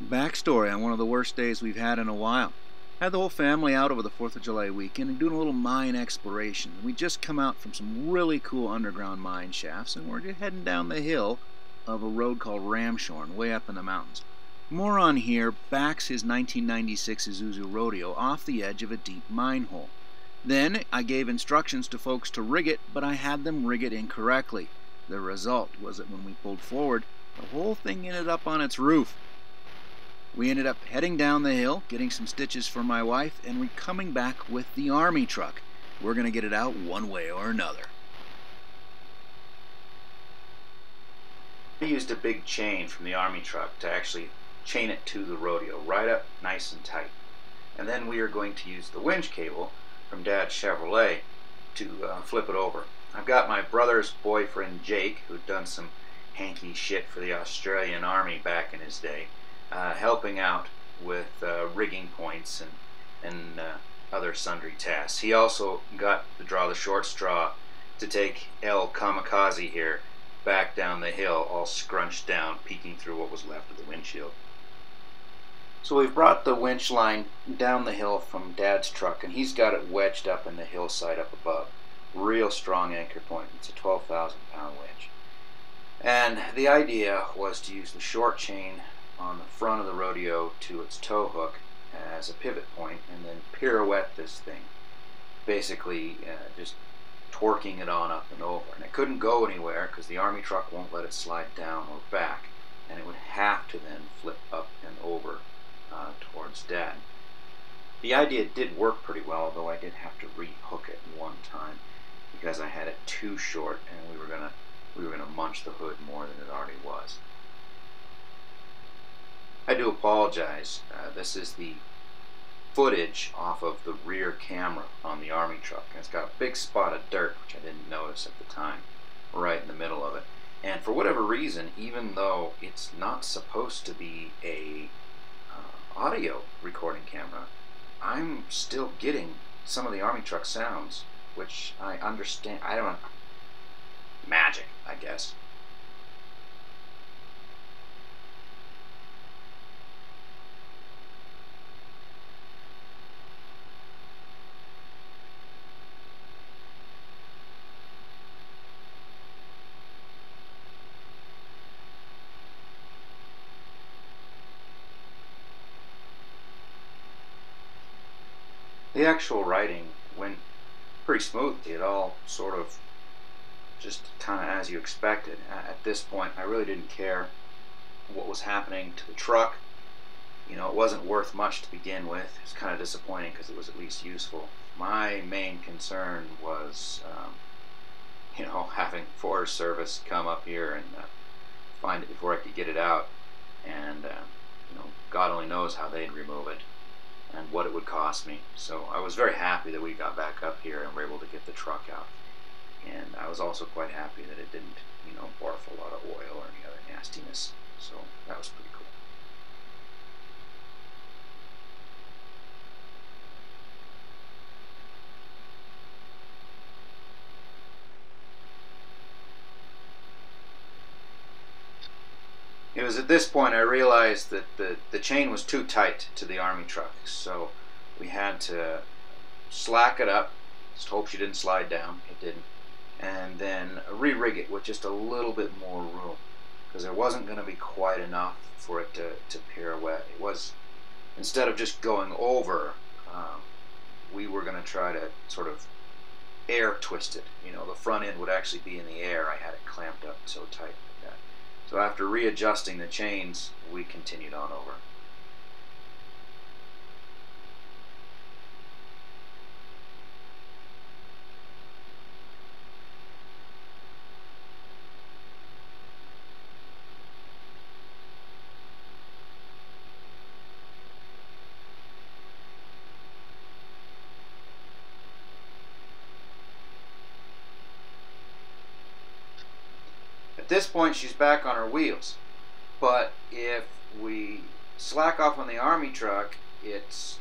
Backstory on one of the worst days we've had in a while. Had the whole family out over the 4th of July weekend and doing a little mine exploration. We'd just come out from some really cool underground mine shafts and we're just heading down the hill of a road called Ramshorn, way up in the mountains. Moron here backs his 1996 Isuzu Rodeo off the edge of a deep mine hole. Then I gave instructions to folks to rig it, but I had them rig it incorrectly. The result was that when we pulled forward, the whole thing ended up on its roof. We ended up heading down the hill, getting some stitches for my wife, and we're coming back with the army truck. We're going to get it out one way or another. I used a big chain from the army truck to actually chain it to the rodeo, right up nice and tight. And then we are going to use the winch cable from Dad's Chevrolet to flip it over. I've got my brother's boyfriend Jake, who'd done some hanky shit for the Australian Army back in his day, helping out with rigging points and other sundry tasks. He also got to draw the short straw to take El Kamikaze here back down the hill, all scrunched down, peeking through what was left of the windshield. So we've brought the winch line down the hill from Dad's truck, and he's got it wedged up in the hillside up above. Real strong anchor point. It's a 12,000-pound winch. And the idea was to use the short chain on the front of the rodeo to its tow hook as a pivot point and then pirouette this thing, basically just torquing it on up and over. And it couldn't go anywhere because the army truck won't let it slide down or back, and it would have to then flip up and over towards Dad. The idea did work pretty well, although I did have to re-hook it one time because I had it too short and we were gonna munch the hood more than it already was. I do apologize. This is the footage off of the rear camera on the army truck. And it's got a big spot of dirt, which I didn't notice at the time, right in the middle of it. And for whatever reason, even though it's not supposed to be a audio recording camera, I'm still getting some of the army truck sounds, which I understand. I don't know. Magic, I guess. The actual writing went pretty smoothly. It all sort of just kind of as you expected. At this point, I really didn't care what was happening to the truck. You know, it wasn't worth much to begin with. It was kind of disappointing because it was at least useful. My main concern was, having Forest Service come up here and find it before I could get it out. And, God only knows how they'd remove it and what it would cost me. So I was very happy that we got back up here and were able to get the truck out. And I was also quite happy that it didn't, barf a lot of oil or any other nastiness. So that was pretty cool. It was at this point I realized that the chain was too tight to the army truck, so we had to slack it up, just hope she didn't slide down. It didn't. And then re-rig it with just a little bit more room, because there wasn't going to be quite enough for it to pirouette. It was, instead of just going over, we were going to try to sort of air twist it. The front end would actually be in the air. I had it clamped up so tight like that. So after readjusting the chains, we continued on over. At this point, she's back on her wheels, but if we slack off on the army truck, it's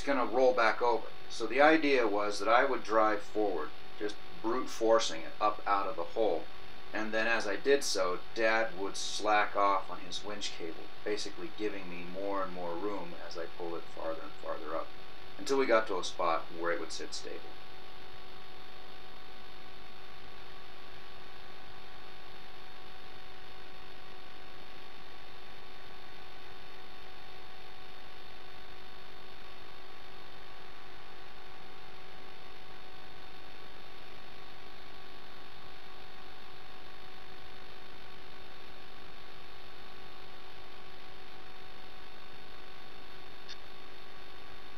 going to roll back over. So the idea was that I would drive forward, just brute forcing it up out of the hole, And then as I did so, Dad would slack off on his winch cable, basically giving me more and more room as I pulled it farther and farther up, until we got to a spot where it would sit stable.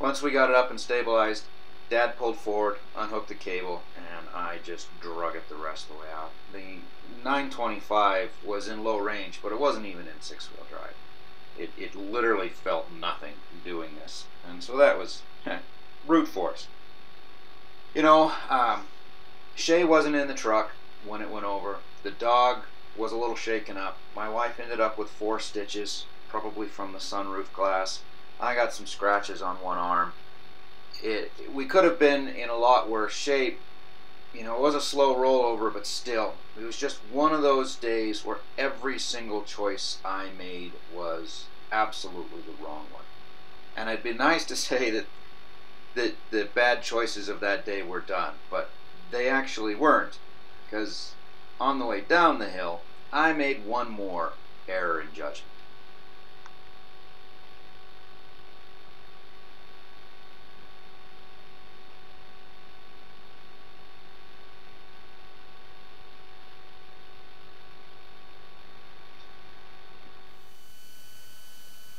Once we got it up and stabilized, Dad pulled forward, unhooked the cable, and I just drug it the rest of the way out. The 925 was in low range, but it wasn't even in six-wheel drive. It literally felt nothing doing this. And so that was brute force. You know, Shay wasn't in the truck when it went over. The dog was a little shaken up. My wife ended up with 4 stitches, probably from the sunroof glass. I got some scratches on one arm. We could have been in a lot worse shape. You know, it was a slow rollover, but still, it was just one of those days where every single choice I made was absolutely the wrong one. And it'd be nice to say that the bad choices of that day were done, but they actually weren't, because on the way down the hill, I made one more error in judgment.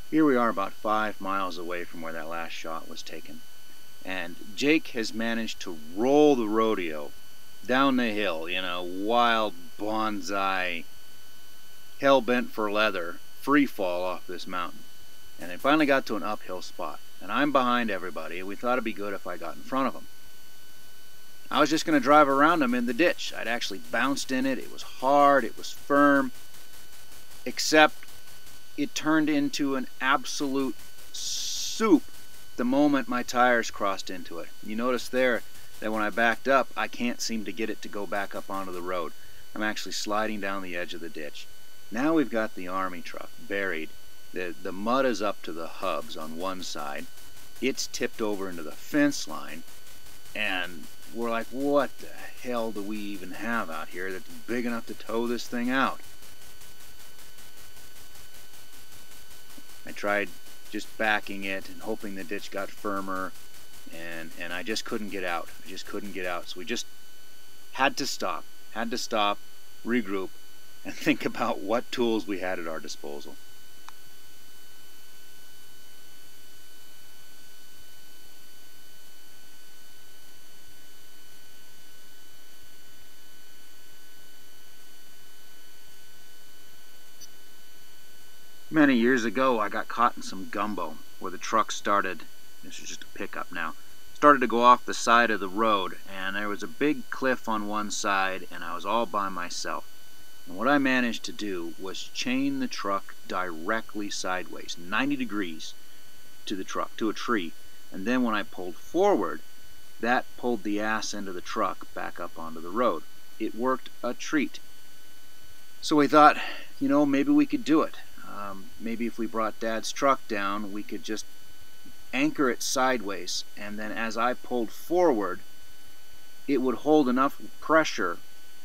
Here we are about 5 miles away from where that last shot was taken. And Jake has managed to roll the rodeo down the hill in a wild bonsai, hell-bent for leather, free fall off this mountain. And they finally got to an uphill spot. And I'm behind everybody, and we thought it'd be good if I got in front of them. I was just going to drive around them in the ditch. I'd actually bounced in it. It was hard, it was firm, except it turned into an absolute soup the moment my tires crossed into it. You notice there that when I backed up, I can't seem to get it to go back up onto the road. I'm actually sliding down the edge of the ditch. Now we've got the Army truck buried. The mud is up to the hubs on one side. It's tipped over into the fence line. And we're like, what the hell do we even have out here that's big enough to tow this thing out? I tried just backing it and hoping the ditch got firmer, and I just couldn't get out. I just couldn't get out. So we just had to stop, regroup, and think about what tools we had at our disposal. Many years ago, I got caught in some gumbo where the truck started, this is just a pickup now, started to go off the side of the road, and there was a big cliff on one side, and I was all by myself. And what I managed to do was chain the truck directly sideways, 90 degrees to the truck, to a tree, and then when I pulled forward, that pulled the ass end of the truck back up onto the road. It worked a treat. So we thought, you know, maybe we could do it. Maybe if we brought Dad's truck down, we could just anchor it sideways, and then as I pulled forward, it would hold enough pressure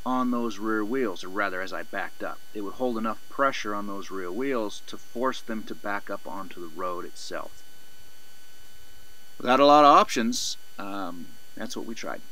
on those rear wheels, or rather as I backed up, it would hold enough pressure on those rear wheels to force them to back up onto the road itself. Without a lot of options, that's what we tried.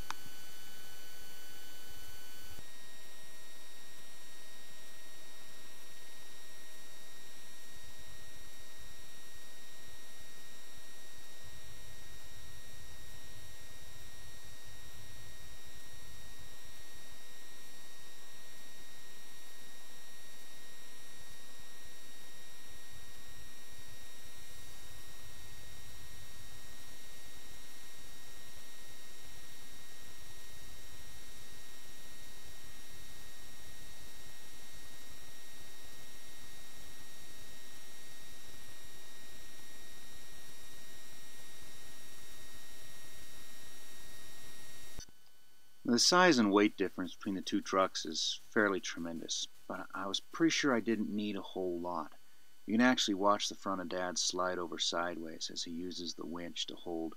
The size and weight difference between the two trucks is fairly tremendous, but I was pretty sure I didn't need a whole lot. You can actually watch the front of Dad slide over sideways as he uses the winch to hold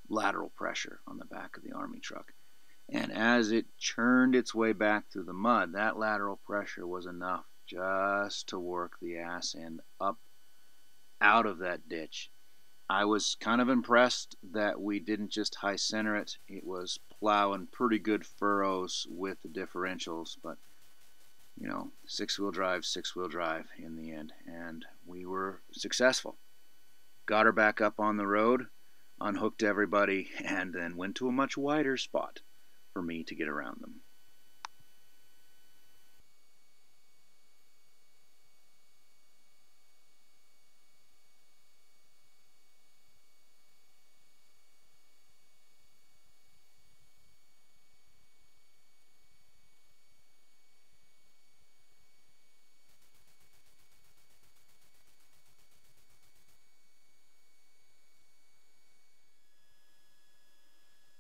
lateral pressure on the back of the Army truck. And as it churned its way back through the mud, that lateral pressure was enough just to work the ass end up out of that ditch. I was kind of impressed that we didn't just high center it. It was plowing pretty good furrows with the differentials, but you know, six-wheel drive in the end, and we were successful. Got her back up on the road, unhooked everybody, and then went to a much wider spot for me to get around them.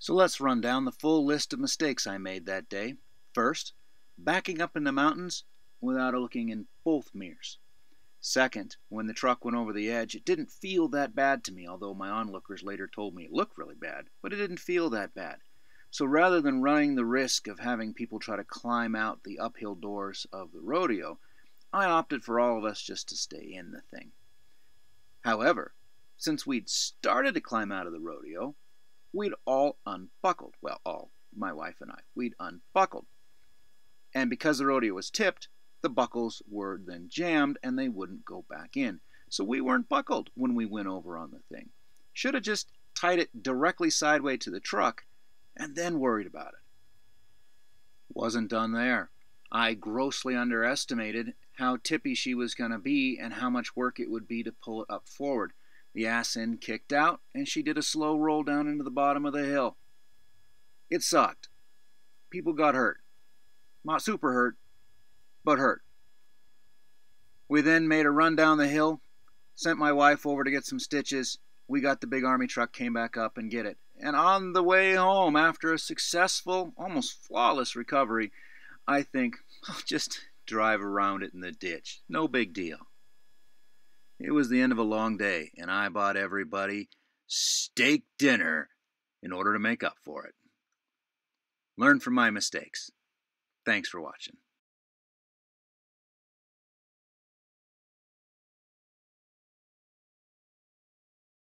So let's run down the full list of mistakes I made that day. First, backing up in the mountains without looking in both mirrors. Second, when the truck went over the edge, it didn't feel that bad to me, although my onlookers later told me it looked really bad, but it didn't feel that bad. So rather than running the risk of having people try to climb out the uphill doors of the rodeo, I opted for all of us just to stay in the thing. However, since we'd started to climb out of the rodeo, we'd all unbuckled. Well, all, my wife and I, we'd unbuckled. And because the rodeo was tipped, the buckles were then jammed and they wouldn't go back in. So we weren't buckled when we went over on the thing. Should have just tied it directly sideways to the truck and then worried about it. Wasn't done there. I grossly underestimated how tippy she was going to be and how much work it would be to pull it up forward. The ass end kicked out, and she did a slow roll down into the bottom of the hill. It sucked. People got hurt. Not super hurt, but hurt. We then made a run down the hill, sent my wife over to get some stitches. We got the big Army truck, came back up and get it. And on the way home, after a successful, almost flawless recovery, I think I'll just drive around it in the ditch. No big deal. It was the end of a long day, and I bought everybody steak dinner in order to make up for it. Learn from my mistakes. Thanks for watching.